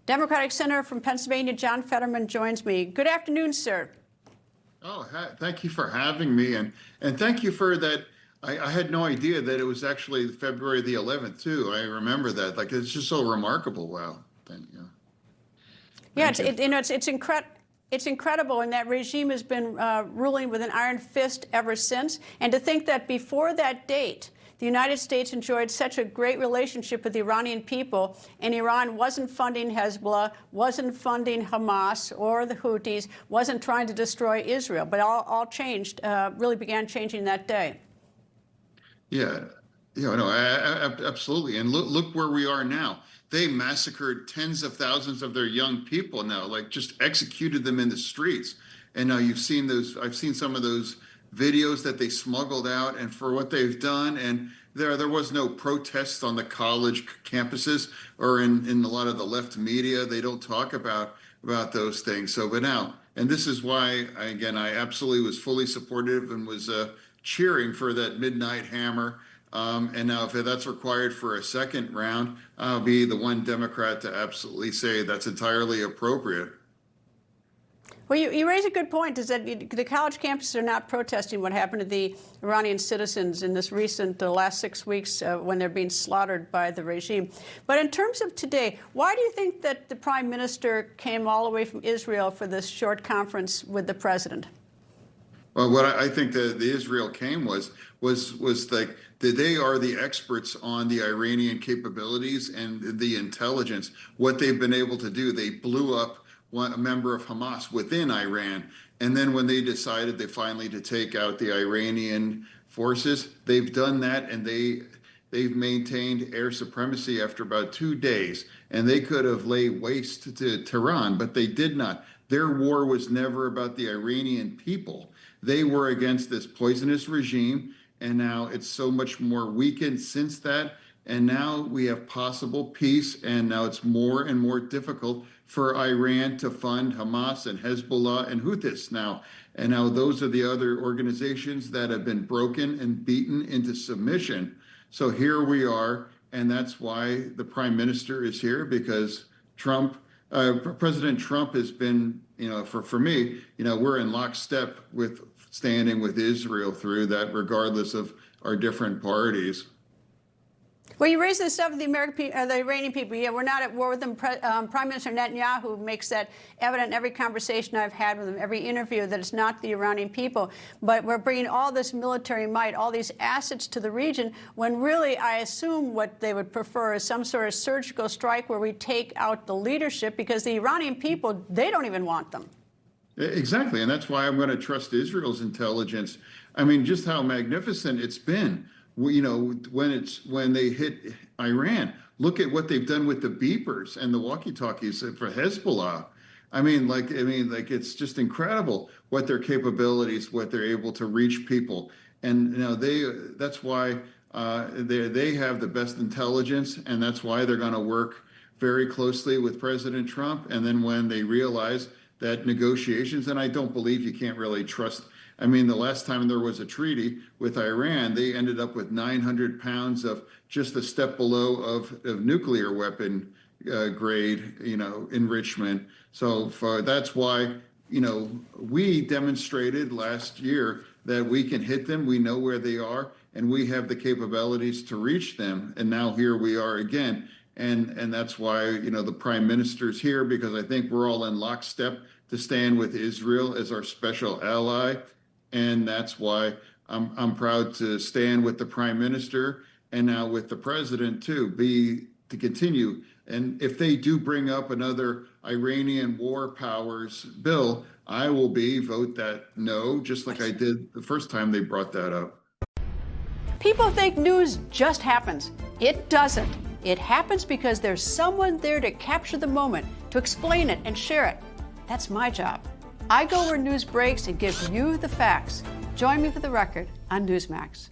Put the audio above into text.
Democratic Senator from Pennsylvania, John Fetterman, joins me. Good afternoon, sir. Oh, thank you for having me, and thank you for that. I had no idea that it was actually February the 11th too. I remember that. Like, it's just so remarkable. Wow. Thank you. Yeah, it's incredible, and that regime has been ruling with an iron fist ever since. And to think that before that date, the United States enjoyed such a great relationship with the Iranian people, and Iran wasn't funding Hezbollah, wasn't funding Hamas or the Houthis, wasn't trying to destroy Israel, but all changed, really began changing that day. Yeah, no, absolutely. And look where we are now. They massacred tens of thousands of their young people now, like just executed them in the streets. And now you've seen those, I've seen some of those videos that they smuggled out and for what they've done. And there was no protests on the college campuses or in a lot of the left media. They don't talk about those things. So, but now, and this is why, I absolutely was fully supportive and was cheering for that midnight hammer. And now if that's required for a second round, I'll be the one Democrat to absolutely say that's entirely appropriate. Well, you raise a good point, is that the college campuses are not protesting what happened to the Iranian citizens in this recent, the last 6 weeks when they're being slaughtered by the regime. But in terms of today, why do you think that the Prime Minister came all the way from Israel for this short conference with the President? Well, what I think the Israel came was like they are the experts on the Iranian capabilities and the intelligence, what they've been able to do. They blew up a member of Hamas within Iran. And then when they decided finally to take out the Iranian forces, they've done that, and they've maintained air supremacy after about 2 days. And they could have laid waste to Tehran, but they did not. Their war was never about the Iranian people. They were against this poisonous regime, and now it's so much more weakened since that. And now we have possible peace, and now it's more and more difficult for Iran to fund Hamas and Hezbollah and Houthis now. And now those are the other organizations that have been broken and beaten into submission. So here we are, and that's why the Prime Minister is here, because President Trump has been, for me, we're in lockstep with standing with Israel through that, regardless of our different parties. Well, you raise this stuff with the Iranian people. Yeah, we're not at war with them. Prime Minister Netanyahu makes that evident in every conversation I've had with him, every interview, that it's not the Iranian people. But we're bringing all this military might, all these assets to the region, when really I assume what they would prefer is some sort of surgical strike where we take out the leadership, because the Iranian people, they don't even want them. Exactly, and that's why I'm going to trust Israel's intelligence. I mean, just how magnificent it's been. When they hit Iran, look at what they've done with the beepers and the walkie-talkies for Hezbollah. I mean, it's just incredible what their capabilities, what they're able to reach people. And that's why they have the best intelligence, and that's why they're going to work very closely with President Trump. And then when they realize that negotiations, and I don't believe you can't really trust. I mean, the last time there was a treaty with Iran, they ended up with 900 pounds of just a step below of nuclear weapon grade, enrichment. So that's why, we demonstrated last year that we can hit them. We know where they are, and we have the capabilities to reach them. And now here we are again. And that's why, the Prime Minister's here, because I think we're all in lockstep to stand with Israel as our special ally. And that's why I'm proud to stand with the Prime Minister and now with the President to continue. And if they do bring up another Iranian war powers bill, I will vote that no, just like I did the first time they brought that up. People think news just happens. It doesn't. It happens because there's someone there to capture the moment, to explain it and share it. That's my job. I go where news breaks and give you the facts. Join me for The Record on Newsmax.